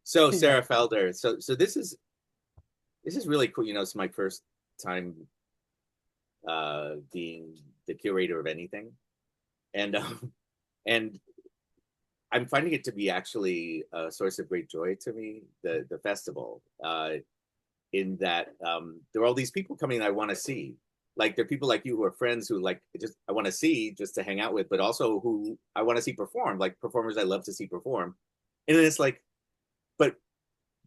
So Sara Congrats. Felder. So this is really cool. It's my first time being the curator of anything, and and I'm finding it to be actually a source of great joy to me. The festival, in that there are all these people coming that I want to see. Like there are people like you who are friends who like just I want to see just to hang out with, but also who I want to see perform, like performers I love to see perform. And then it's like, but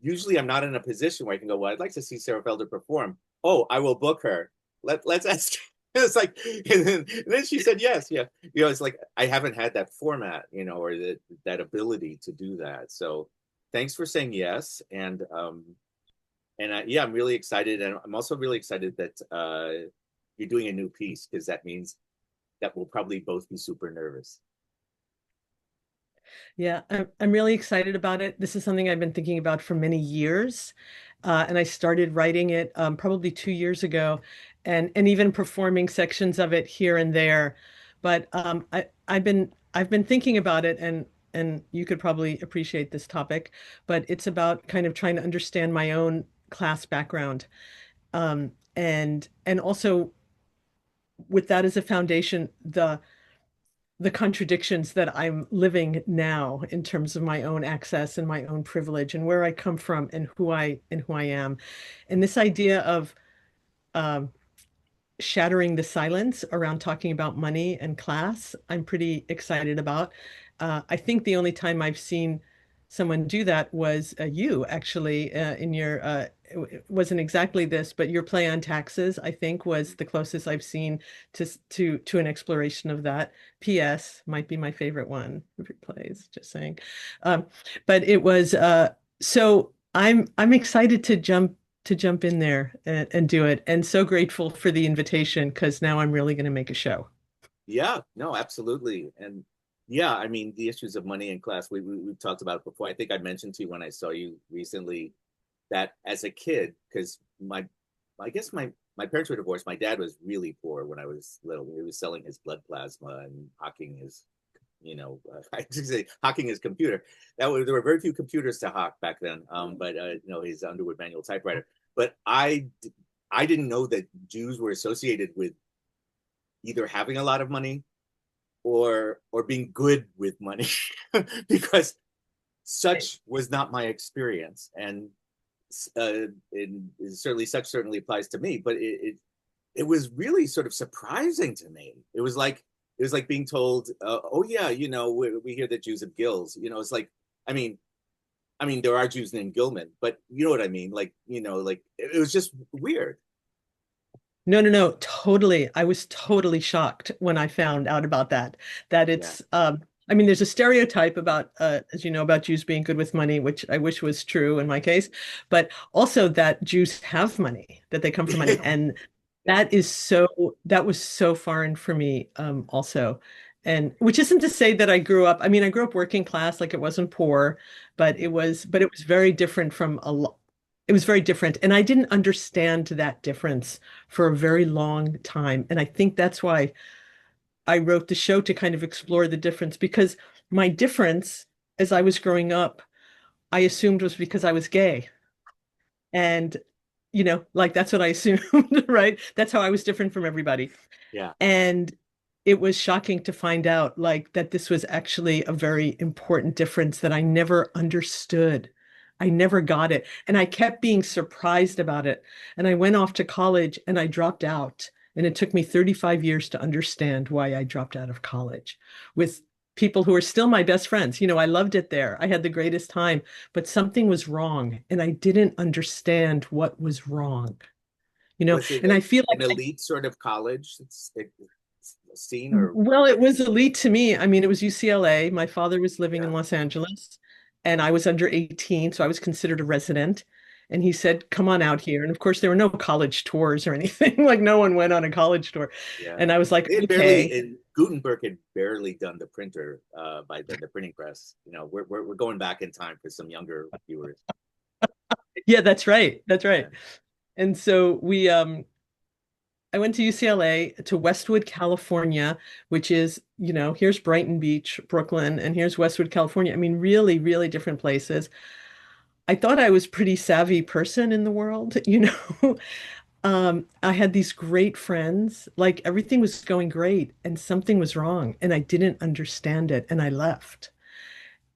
usually I'm not in a position where I can go, well, I'd like to see Sarah Felder perform. Oh, I will book her. Let's ask. It's like, and then she said yes. Yeah. It's like I haven't had that format, or that ability to do that. So thanks for saying yes. And yeah, I'm really excited. And I'm also really excited that you're doing a new piece, because that means that we'll probably both be super nervous. Yeah, I'm really excited about it. This is something I've been thinking about for many years. And I started writing it probably 2 years ago and even performing sections of it here and there. But I've been thinking about it and you could probably appreciate this topic, but it's about kind of trying to understand my own class background. And also with that as a foundation, the contradictions that I'm living now in terms of my own access and my own privilege and where I come from and who I am. And this idea of um, shattering the silence around talking about money and class, I'm pretty excited about. I think the only time I've seen someone do that was you actually in your it wasn't exactly this, but your play on taxes, I think, was the closest I've seen to an exploration of that. P.S. might be my favorite one of your plays, just saying. Um, but it was so I'm excited to jump in there and do it. And so grateful for the invitation because now I'm really going to make a show. Yeah, no, absolutely. And yeah, I mean, the issues of money in class, we've talked about it before. I think I mentioned to you when I saw you recently that as a kid, because I guess my parents were divorced. My dad was really poor when I was little. He was selling his blood plasma and hawking his, I should say hawking his computer. There were very few computers to hawk back then. But his Underwood manual typewriter. But I didn't know that Jews were associated with either having a lot of money or being good with money, because Right. such was not my experience. And certainly such certainly applies to me, but it was really sort of surprising to me. It was like being told, oh yeah, we hear that Jews have gills. It's like, i mean I mean there are Jews named Gilman, but you know what I mean, like, like it was just weird. No, no, no, totally. I was totally shocked when I found out about that. That Yeah. it's, I mean, there's a stereotype about, as you know, about Jews being good with money, which I wish was true in my case, but also that Jews have money, that they come from money. And Yeah. that was so foreign for me, also. And which isn't to say that I mean, I grew up working class, like it wasn't poor, but it was very different from a lot. It was very different. And I didn't understand that difference for a very long time. And I think that's why I wrote the show to kind of explore the difference because my difference as I was growing up, I assumed was because I was gay. And, like that's what I assumed, right? That's how I was different from everybody. Yeah. And it was shocking to find out like that this was actually a very important difference that I never understood. I never got it. And I kept being surprised about it. And I went off to college and I dropped out. And it took me 35 years to understand why I dropped out of college with people who are still my best friends. I loved it there. I had the greatest time, but something was wrong. And I didn't understand what was wrong. Was it And I feel an like elite sort of college? It's scene, or Well, it was elite to me. I mean, it was UCLA. My father was living yeah. in Los Angeles, and I was under 18, so I was considered a resident. And he said, "Come on out here." And of course, there were no college tours or anything. Like no one went on a college tour. Yeah. And I was like, They had barely, "Okay." and Gutenberg had barely done the printer by then, the printing press. We're going back in time for some younger viewers. Yeah, that's right. That's Yeah. right. And so I went to UCLA to Westwood, California, which is, here's Brighton Beach, Brooklyn, and here's Westwood, California. I mean, really, really different places. I thought I was pretty savvy person in the world, you know. I had these great friends, like everything was going great and something was wrong and I didn't understand it and I left.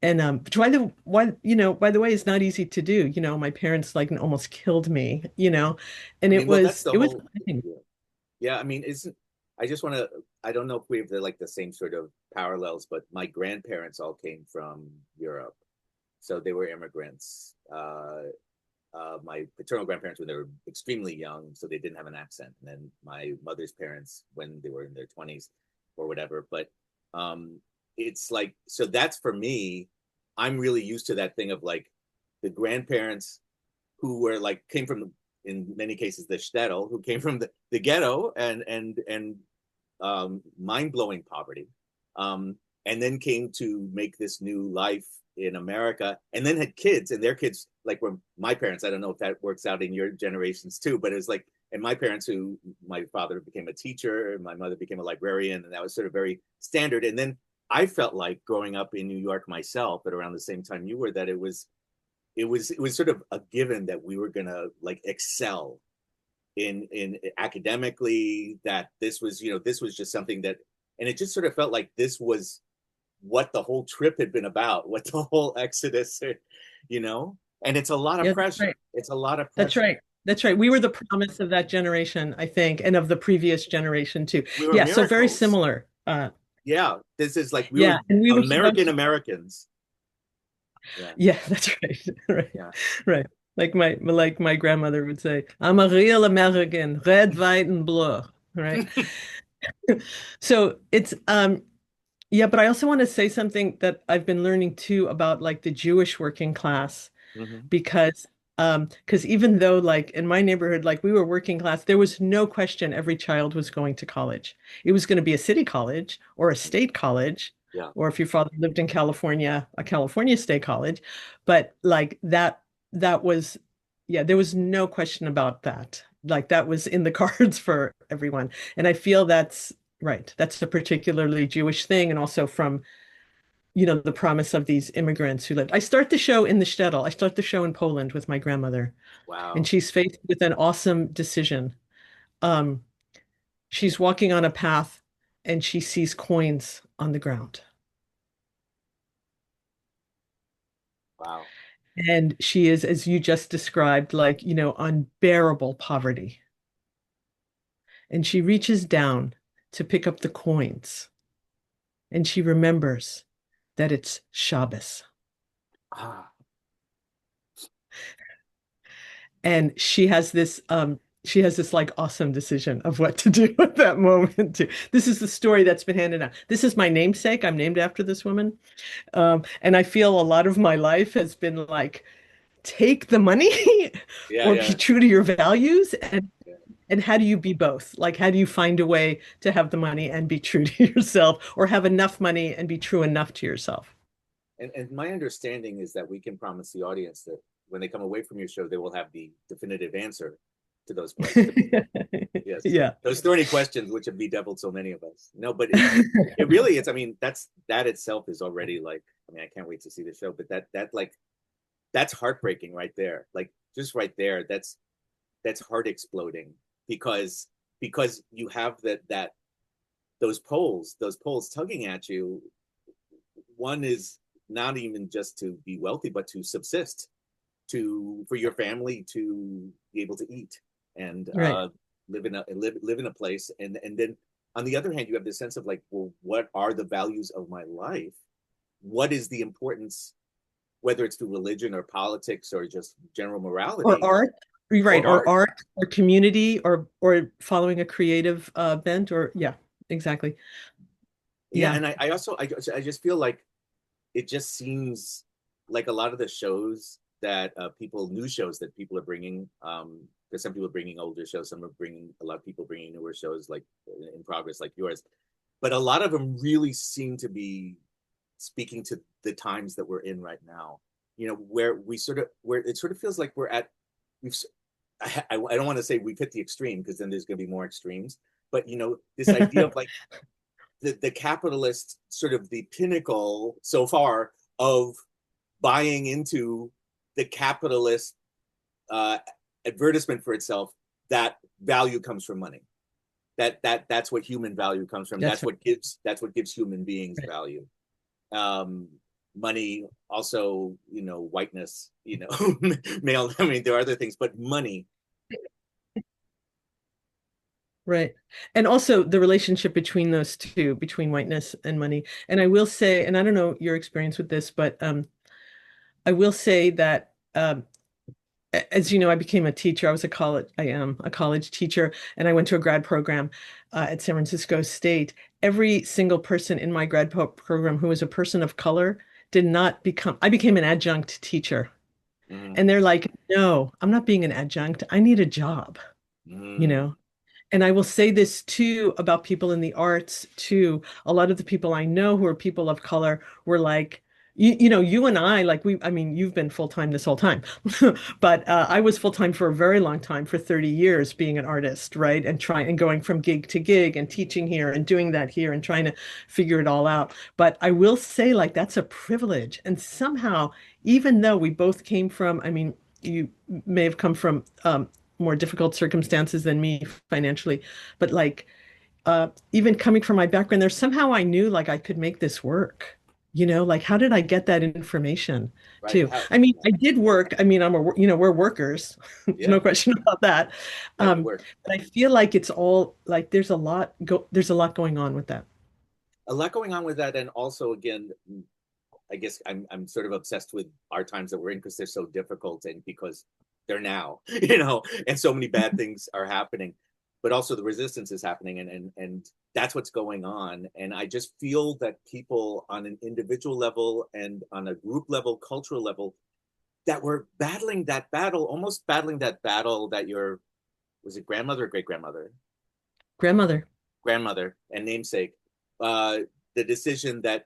And which by the way, it's not easy to do. You know, my parents like almost killed me, you know, and I mean, well, that's the it was whole. fine. Yeah, yeah. I mean, isn't I just want to. I don't know if we have like the same sort of parallels, but my grandparents all came from Europe, so they were immigrants. My paternal grandparents when they were extremely young, so they didn't have an accent, and then my mother's parents when they were in their 20s or whatever. But um, it's like so that's for me. I'm really used to that thing of like the grandparents who were like came from in many cases the shtetl, who came from the ghetto and mind-blowing poverty, and then came to make this new life in America, and then had kids, and their kids like were my parents. I don't know if that works out in your generations too, but it was like, and my parents, who my father became a teacher, and my mother became a librarian, and that was sort of very standard. And then I felt like growing up in New York myself, at around the same time you were, that it was sort of a given that we were gonna like excel in academically, that this was just something that, and it just sort of felt like this was what the whole trip had been about, what the whole exodus, you know. And it's a lot of Yeah, that's pressure. right. It's a lot of That's pressure. right. That's right. We were the promise of that generation, I think, and of the previous generation too. We were Yeah, so very miracles. similar. Yeah, this is like we Yeah, were and we were American supposed to, Americans. Yeah, yeah, that's right. Right. yeah. Right. Like my grandmother would say, I'm a real American, red, white, and blue. Right. So it's yeah, but I also want to say something that I've been learning too about like the Jewish working class Hmm. because because even though like in my neighborhood like we were working class, there was no question every child was going to college. It was going to be a city college or a state college, Yeah. or if your father lived in California, a California state college. But like that was yeah, there was no question about that. Like that was in the cards for everyone. And I feel that's right. That's a particularly Jewish thing and also from the promise of these immigrants who lived. I start the show in the shtetl. I start the show in Poland with my grandmother, and Wow. she's faced with an awesome decision. Um, she's walking on a path and she sees coins on the ground. Wow. And she is, as you just described, like, unbearable poverty. And she reaches down to pick up the coins and she remembers that it's Shabbos. Ah. And she has this like awesome decision of what to do at that moment too. This is the story that's been handed down. This is my namesake. I'm named after this woman. And I feel a lot of my life has been like take the money Yeah, or be yeah, true to your values yeah. and how do you be both? Like how do you find a way to have the money and be true to yourself or have enough money and be true enough to yourself? And my understanding is that we can promise the audience that when they come away from your show, they will have the definitive answer to those questions. Yes, Yeah. those thorny questions which have bedeviled so many of us. No, but it really is. I mean, that itself is already like. I mean, I can't wait to see the show. But that like that's heartbreaking right there. Like just right there, that's heart exploding because you have that those poles tugging at you. One is not even just to be wealthy, but to subsist, to for your family to be able to eat and Right. live in a place, and then on the other hand, you have this sense of like, well, what are the values of my life? What is the importance, whether it's through religion or politics or just general Or morality art, right, or or art? art, or community, or following a creative bent, or yeah, exactly. Yeah, Yeah. and I just feel like it just seems like a lot of the shows that new shows that people are bringing, because some people are bringing older shows, some are bringing a lot of people bringing newer shows like in progress, like yours. But a lot of them really seem to be speaking to the times that we're in right now. You know, where it sort of feels like we're at. We've I don't want to say we've hit the extreme because then there's going to be more extremes. But this idea of like the capitalist sort of the pinnacle so far of buying into the capitalist uh, advertisement for itself that value comes from money. That's what human value comes from. That's That's what gives human beings right. value. Um, Money, also, whiteness, male. I mean, there are other things, but money. Right. And also the relationship between those two, between whiteness and money. And I will say, and I don't know your experience with this, but I will say that as you know, I became a teacher. I am a college teacher, and I went to a grad program at San Francisco State. Every single person in my program who was a person of color did not become, I became an adjunct teacher. Mm, And they're like, no, I'm not being an adjunct. I need a job, you mm, know? And I will say this too about people in the arts too. A lot of the people I know who are people of color were like, you and I, like I mean, you've been full time this whole time, but I was full time for a very long time, for 30 years being an artist, right? And trying and going from gig to gig and teaching here and doing that here and trying to figure it all out. But I will say, like, that's a privilege. And somehow, even though we both came from, I mean, you may have come from more difficult circumstances than me financially, but like even coming from my background there, somehow I knew like I could make this work. Like how did I get that information right? too? I mean, I did work. I mean, we're workers. Yeah, No question about that. yeah, we were. But I feel like it's all like there's a lot going on with that. A lot going on with that, and also, again, I guess I'm sort of obsessed with our times that we're in because they're so difficult, and because they're now, and so many bad things are happening, but also the resistance is happening, and that's what's going on. And I just feel that people on an individual level and on a group level, cultural level, that we're battling that battle, almost battling that battle that your was it grandmother or great grandmother, Grandmother. grandmother and namesake, uh, the decision that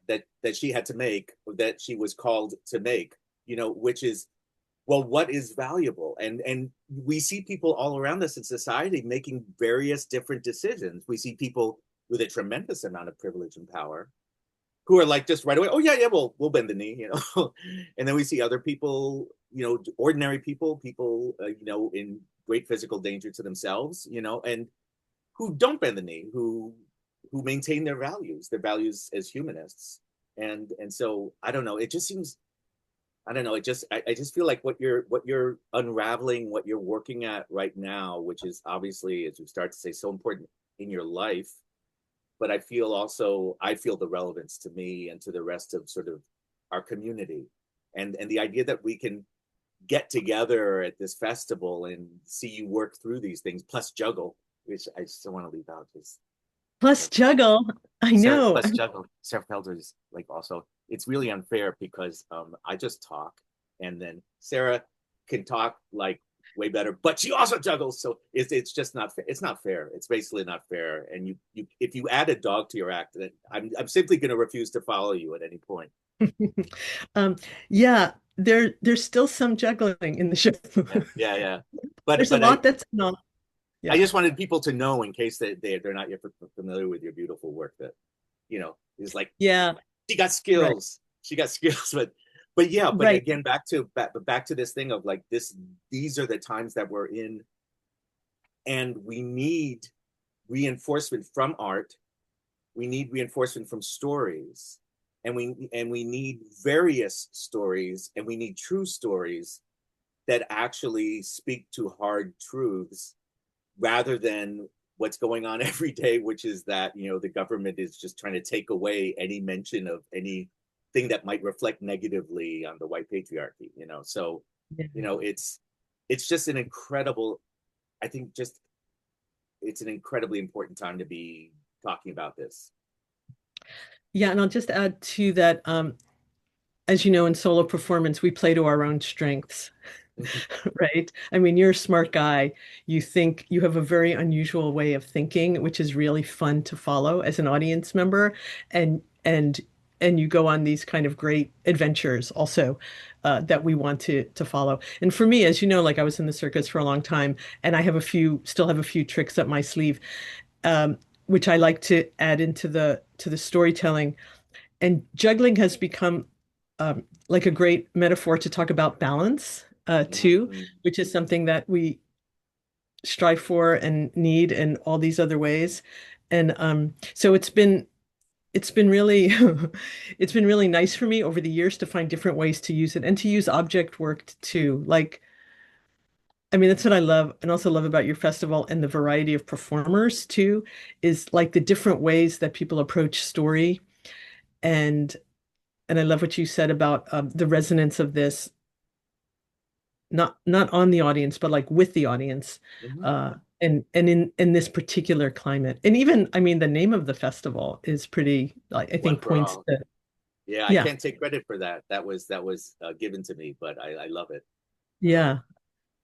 she had to make, that she was called to make, which is, well, what is valuable? And we see people all around us in society making various different decisions. We see people with a tremendous amount of privilege and power who are like just right away, oh yeah, yeah, we'll bend the knee, and then we see other people, ordinary people, in great physical danger to themselves, and who don't bend the knee, who maintain their values as humanists. And so I don't know, it just seems, I don't know, I just feel like what you're unraveling, what you're working at right now, which is obviously, as you start to say, so important in your life. But I feel the relevance to me and to the rest of sort of our community, and the idea that we can get together at this festival and see you work through these things, plus juggle, which I just don't want to leave out. Just Plus juggle. I Sarah, know. plus juggle. Sarah Felder is like, also, it's really unfair because I just talk, and then Sarah can talk like way better, but she also juggles. So it's just not fair. It's not fair. It's basically not fair. And you if you add a dog to your act, then I'm simply going to refuse to follow you at any point. Um, yeah, there's still some juggling in the show. Yeah, yeah, yeah. But There's a but I lot that's not. I Yeah. just wanted people to know, in case they're not yet familiar with your beautiful work, that is like, Yeah, she got right. skills. She got skills, but yeah, but Right. again, back to this thing of like this. These are the times that we're in, and we need reinforcement from art. We need reinforcement from stories, and we need various stories, and we need true stories that actually speak to hard truths, rather than what's going on every day, which is that the government is just trying to take away any mention of anything that might reflect negatively on the white patriarchy. So Yeah. it's just an incredible. I think just it's an incredibly important time to be talking about this. Yeah, and I'll just add to that, as you know, in solo performance, we play to our own strengths, right? I mean, you're a smart guy. You think you have a very unusual way of thinking, which is really fun to follow as an audience member, and and and you go on these kind of great adventures also that we want to follow. And for me, as you know, like I was in the circus for a long time, and I have still have a few tricks up my sleeve, which I like to add into the storytelling. And juggling has become like a great metaphor to talk about balance too, Mhm. which is something that we strive for and need in all these other ways. And so it's been really it's been really nice for me over the years to find different ways to use it and to use object work too. Like, I mean, that's what I love and also love about your festival and the variety of performers too, is like the different ways that people approach story. And and I love what you said about the resonance of this, not on the audience, but like with the audience, Mhm. uh, and in this particular climate. And even, I mean, the name of the festival is pretty, like, I One think for points all. to, Yeah, I yeah, can't take credit for that. That was given to me, but I love it. I love it. yeah,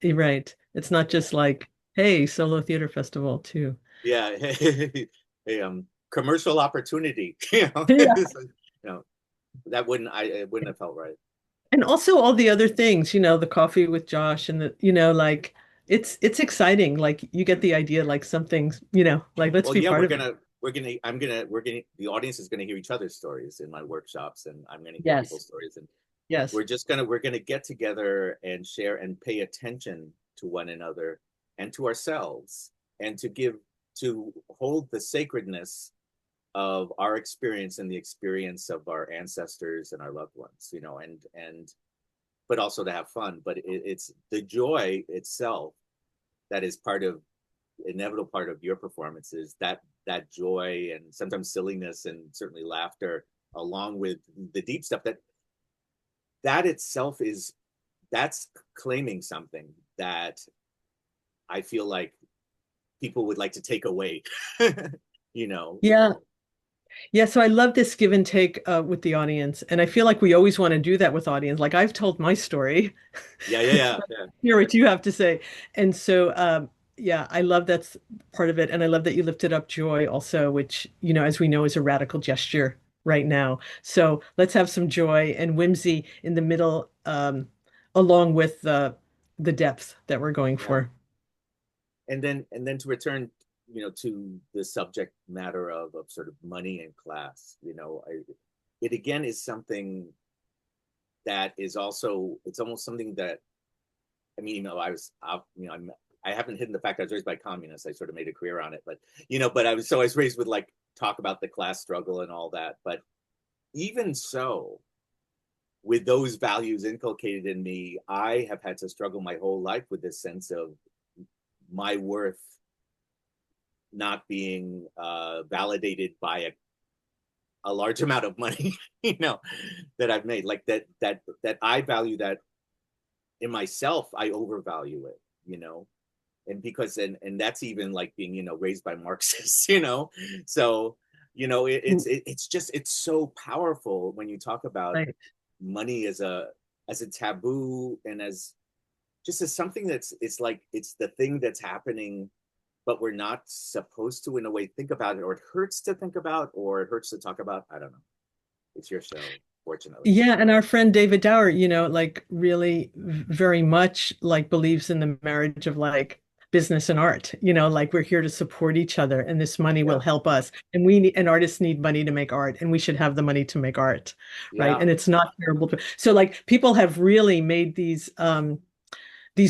you're right. It's not Yeah. just like, hey, solo theater festival too. Yeah. Hey, commercial opportunity. Yeah. It's like, that wouldn't I it wouldn't have felt right. And also all the other things, the coffee with Josh and like it's exciting. Like you get the idea, like something's, like let's Well, be yeah, part of it. we're gonna the audience is gonna hear each other's stories in my workshops, and I'm gonna hear Yes. people's stories, and Yes. we're gonna get together and share and pay attention to one another and to ourselves, and to hold the sacredness of our experience and the experience of our ancestors and our loved ones, and but also to have fun. But it's the joy itself that is part of inevitable part of your performances, that joy and sometimes silliness and certainly laughter, along with the deep stuff, that itself is that's claiming something that I feel like people would like to take away. you know Yeah. Yeah, so I love this give and take with the audience. And I feel like we always want to do that with audience. Like I've told my story. yeah, yeah, yeah, yeah, Hear what you have to say. And so yeah, I love that's part of it. And I love that you lifted up joy also, which, as we know, is a radical gesture right now. So let's have some joy and whimsy in the middle, along with the depth that we're going yeah. for. And then to return, to the subject matter of sort of money and class, it again is something that is also, it's almost something that, I mean, I haven't hidden the fact I was raised by communists. I sort of made a career on it, but I was raised with like talk about the class struggle and all that. But even so, with those values inculcated in me, I have had to struggle my whole life with this sense of my worth not being validated by a large amount of money, that I've made. Like that I value that in myself, I overvalue it, and because and that's even like being raised by Marxists, so it's just it's so powerful when you talk about Right. money as a taboo, and as just as something that's it's like it's the thing that's happening, but we're not supposed to in a way think about it, or it hurts to think about, or it hurts to talk about. I don't know. It's your show, fortunately. Yeah, and our friend David Dower, like really very much like believes in the marriage of like business and art, like we're here to support each other and this money will Yeah, help us. And artists need money to make art and we should have the money to make art, right? yeah, And it's not terrible. So like people have really made these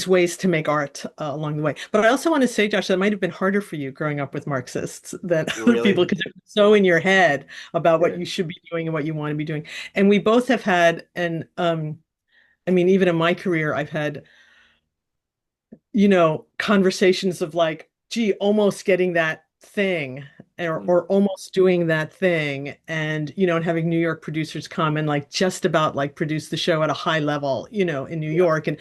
ways to make art along the way. But I also want to say, Josh, that might have been harder for you growing up with Marxists than other people really. because it's so in your head about what Yeah, you should be doing and what you want to be doing. And we both have had, and I mean, even in my career, I've had, conversations of like, gee, almost getting that thing mm, or almost doing that thing. And, and having New York producers come and like just about like produce the show at a high level, in New yeah, York and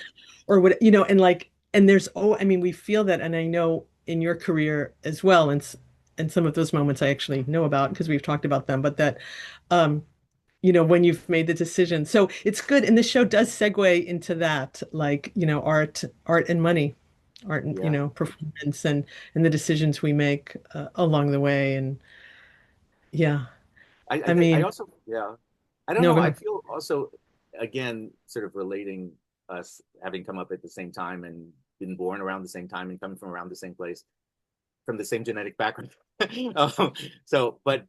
or what, and like, and there's, oh, I mean, we feel that. And I know in your career as well. And some of those moments I actually know about because we've talked about them, but that, um, when you've made the decision. So it's good. And this show does segue into that, like, art and money, art and, yeah. performance and the decisions we make along the way. And yeah, I I mean, also, yeah, I don't no, know. go I ahead. feel also, again, sort of relating us having come up at the same time and been born around the same time and coming from around the same place, from the same genetic background. um, but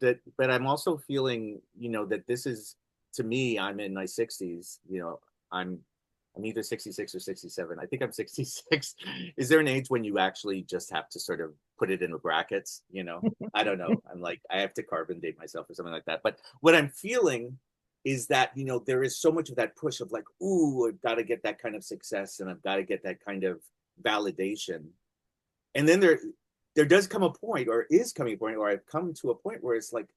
I'm also feeling, that this is to me, I'm in my 60s, I'm either 66 or 67. I think I'm 66. Is there an age when you actually just have to sort of put it in brackets, I don't know. I'm like, I have to carbon date myself or something like that. But what I'm feeling is that, there is so much of that push of like, ooh, I've got to get that kind of success and I've got to get that kind of validation. And then there does come a point, or is coming a point, or I've come to a point where it's like,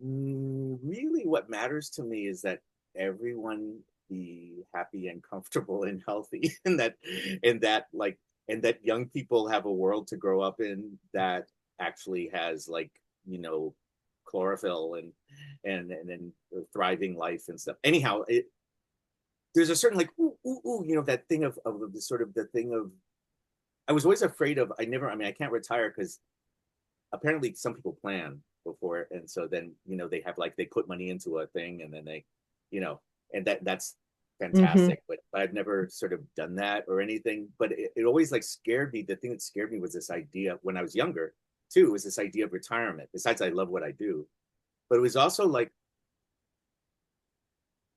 really what matters to me is that everyone be happy and comfortable and healthy, and that young people have a world to grow up in that actually has, like, chlorophyll and a thriving life and stuff. Anyhow, there's a certain, like, that thing of the sort of the thing of, I was always afraid of, I can't retire because apparently some people plan before, and so then they have, like, they put money into a thing and then they, and that's Hmm. fantastic. But I've never sort of done that or anything. But it always, like, scared me. The thing that scared me was this idea when I was younger too, was this idea of retirement. Besides, I love what I do, but it was also like,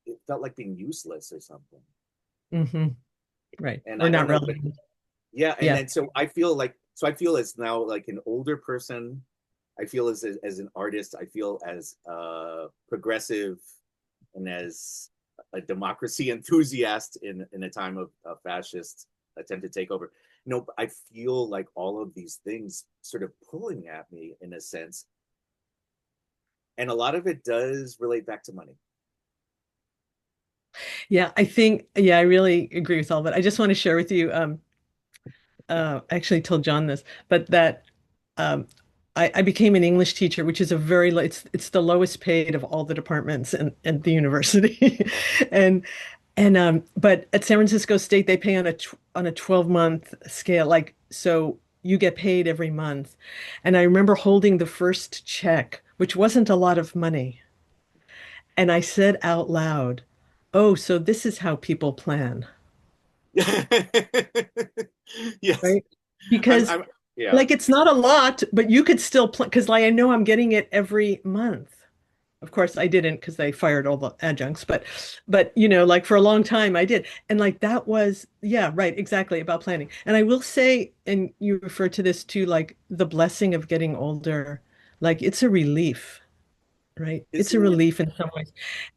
it felt like being useless or something. Hmm. Right. And Or I don't not know, but relevant. yeah. And Yeah. then so I feel as now, like, an older person. I feel as an artist. I feel as progressive and as a democracy enthusiast in a time of fascist attempt to take over. I feel like all of these things sort of pulling at me in a sense, and a lot of it does relate back to money. Yeah, I really agree with all that. I just want to share with you, I actually told John this, but that um, I became an English teacher, which is a very low, it's the lowest paid of all the departments in the university. And but at San Francisco State they pay on a 12-month scale, like, so you get paid every month. And I remember holding the first check, which wasn't a lot of money, and I said out loud, "Oh, so this is how people plan." Yes. Right? Because I'm yeah. like it's not a lot, but you could still plan, because like I know I'm getting it every month. Of course, I didn't because they fired all the adjuncts, but like for a long time I did. And like that was, yeah, right, exactly, about planning. And I will say, and you refer to this too, like the blessing of getting older, like it's a relief, right? It's a Isn't it? relief in some ways.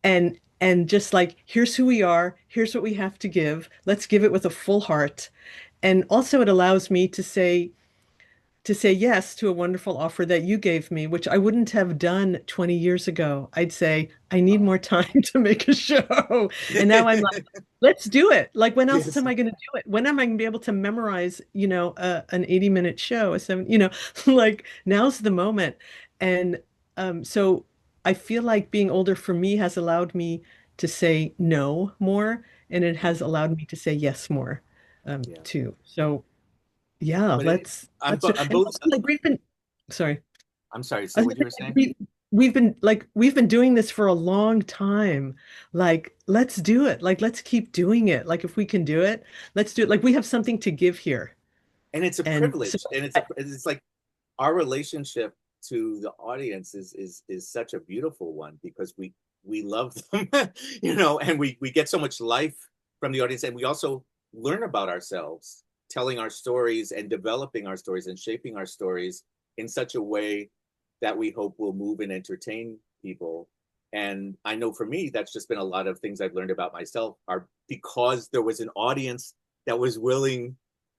And just like, here's who we are, here's what we have to give. Let's give it with a full heart. And also it allows me to say yes to a wonderful offer that you gave me, which I wouldn't have done 20 years ago. I'd say, I need Oh. more time to make a show. And now I'm like, let's do it. Like, when else Yes. am I going to do it? When am I going to be able to memorize, an 80-minute show, a seven, like now's the moment. And so I feel like being older for me has allowed me to say no more, and it has allowed me to say yes more, Yeah. too. So yeah, But let's do, I'm and both. also like we've been, sorry. I'm sorry. I Say was what you gonna were say, saying. we've been doing this for a long time. Like, let's do it. Like, let's keep doing it. Like, if we can do it, let's do it. Like, we have something to give here. And it's a And so privilege, and I, it's like our relationship to the audience is such a beautiful one, because we love them, and we get so much life from the audience, and we also learn about ourselves, telling our stories and developing our stories and shaping our stories in such a way that we hope will move and entertain people. And I know for me, that's just been a lot of things I've learned about myself, are because there was an audience that was willing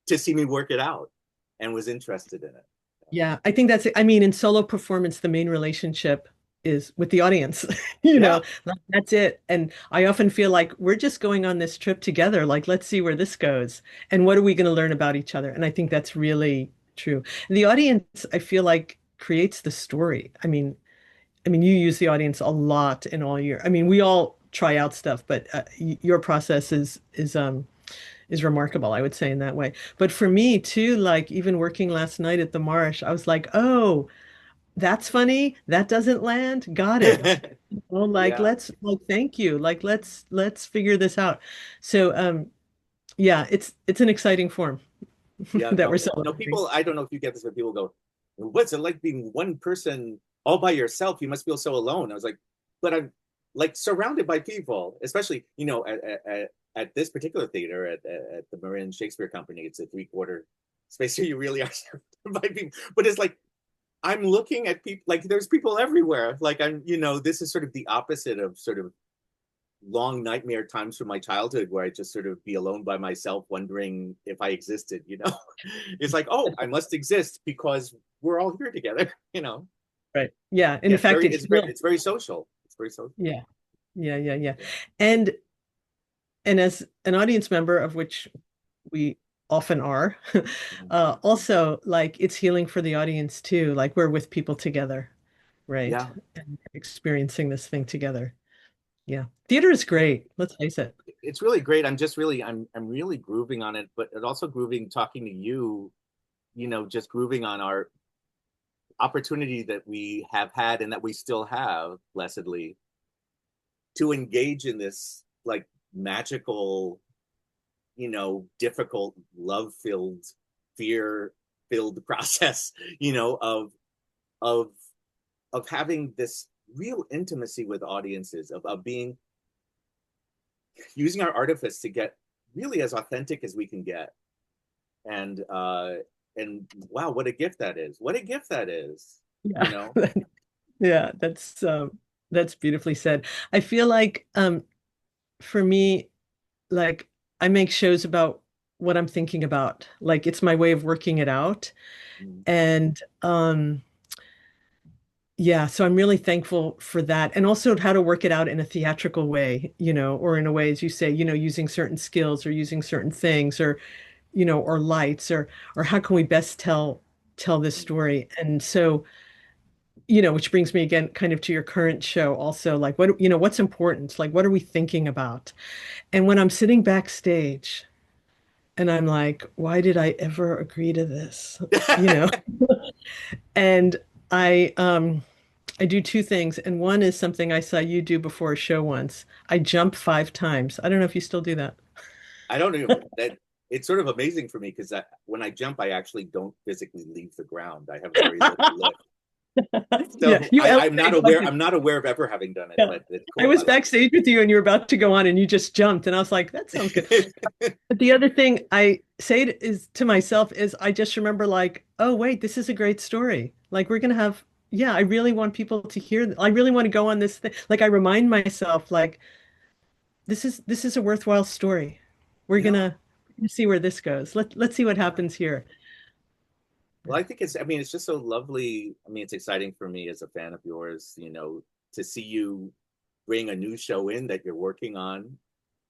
to see me work it out and was interested in it. yeah, I think that's it. I mean, in solo performance, the main relationship is with the audience. You Yeah. know, that's it. And I often feel like we're just going on this trip together. Like, let's see where this goes. And what are we going to learn about each other? And I think that's really true. And the audience, I feel like, creates the story. I mean, you use the audience a lot in all your, I mean, we all try out stuff, but your process is remarkable, I would say, in that way. But for me too, like even working last night at the Marsh, I was like, oh, that's funny. That doesn't land. Got it. Well, like Yeah. thank you. Like let's figure this out. So yeah, it's an exciting form Yeah. that No, we're no, celebrating. people, I don't know if you get this, but people go, what's it like being one person all by yourself? You must feel so alone. I was like, but like surrounded by people, especially, you know, at this particular theater at the Marin Shakespeare Company. It's a 3/4 space, so you really are surrounded by people. But it's like I'm looking at people, like there's people everywhere. Like I'm, you know, this is sort of the opposite of sort of long nightmare times from my childhood where I just sort of be alone by myself, wondering if I existed, you know. It's like, oh, I must exist because we're all here together, you know. Right. Yeah. Yeah, In fact, it's real. it's very social. It's very social. Yeah. Yeah. Yeah. Yeah. Yeah. And as an audience member, of which we often are, Mhm. also like it's healing for the audience too. Like we're with people together, right? Yeah, And experiencing this thing together. Yeah. Theater is great. Let's face it. it's really great. I'm just really I'm really grooving on it, but it also grooving talking to you, you know, just grooving on our opportunity that we have had and that we still have, blessedly, to engage in this like magical, you know, difficult, love filled, fear filled process, you know, of of having this real intimacy with audiences, of being using our artifice to get really as authentic as we can get. And wow, what a gift that is. What a gift that is, you Yeah. know? Yeah, that's beautifully said. I feel like for me, like I make shows about what I'm thinking about. Like it's my way of working it out. Mm. And yeah, so I'm really thankful for that. And also how to work it out in a theatrical way, you know, or in a way, as you say, you know, using certain skills or using certain things or, you know, or lights or how can we best tell this story? And so, you know, which brings me again kind of to your current show also, like what, you know, what's important? Like what are we thinking about? And when I'm sitting backstage and I'm like, why did I ever agree to this? You know? And I do two things, and one is something I saw you do before a show once. I jump 5 times. I don't know if you still do that. I don't know that it's sort of amazing for me because when I jump, I actually don't physically leave the ground. I have very little lift. Yeah, So you I'm not elevate like aware. I'm not aware of ever having done it, yeah. but it's I cool. I was like backstage with you and you were about to go on and you just jumped and I was like, that sounds good. it. But the other thing I say is to myself is I just remember like, oh wait, this is a great story. Like we're gonna have, yeah, I really want people to hear. I really want to go on this thing. Like I remind myself like this is a worthwhile story. We're Yeah. gonna see where this goes. Let's see what Yeah. happens here. Well, I think it's. I mean, it's just so lovely. I mean, it's exciting for me as a fan of yours. You know, to see you bring a new show in that you're working on.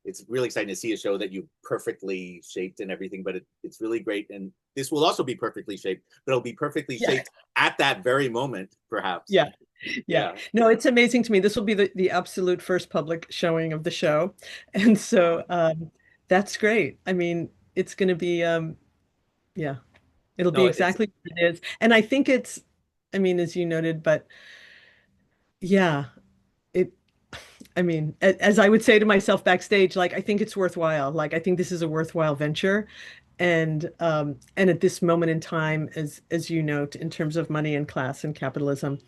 It's really exciting to see a show that you perfectly shaped and everything, but it's really great. And this will also be perfectly shaped, but it'll be perfectly Yeah. shaped at that very moment, perhaps. Yeah. Yeah. Yeah. No, it's amazing to me. This will be the absolute first public showing of the show. And so Wow. that's great. I mean, it's going to be yeah, it'll be No, it's exactly what it is. And I think it's, I mean, as you noted, but yeah, it, I mean, as I would say to myself backstage, like I think it's worthwhile. Like I think this is a worthwhile venture. And at this moment in time, as you note, in terms of money and class and capitalism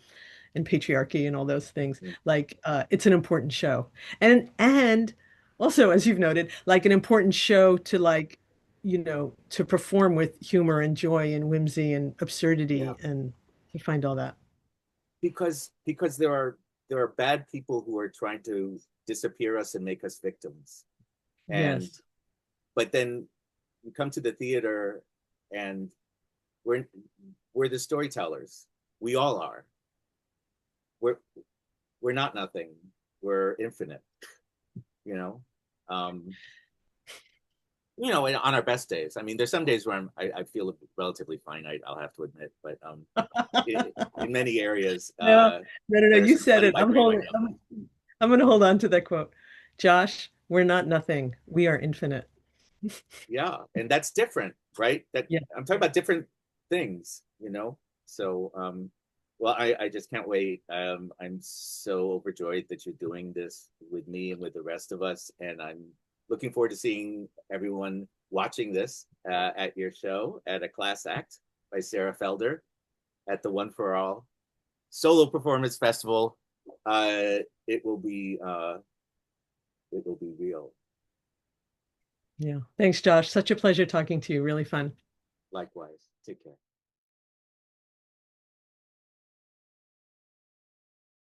and patriarchy and all those things, like it's an important show. And also, as you've noted, like an important show to like, you know, to perform with humor and joy and whimsy and yeah, absurdity and to find all that. because there are bad people who are trying to disappear us and make us victims. And Yes. but then you come to the theater and we're we're the storytellers. We all are. We're we're not nothing. We're infinite, you know. Um, you know, on our best days. I mean, there's some days where I feel relatively finite, I'll have to admit, but in many areas, No, no, no, no. there's You some said funny it. I'm vibrating right holding. now. I'm going to hold on to that quote. Josh, we're not nothing. We are infinite. Yeah, and that's different, right? That Yeah. I'm talking about different things, you know. So, well, I just can't wait. I'm so overjoyed that you're doing this with me and with the rest of us, and I'm looking forward to seeing everyone watching this at your show at a class act by Sara Felder at the One for All Solo Performance Festival it will be real. Yeah. Thanks, Josh. Such a pleasure talking to you. Really fun. Likewise. Take care.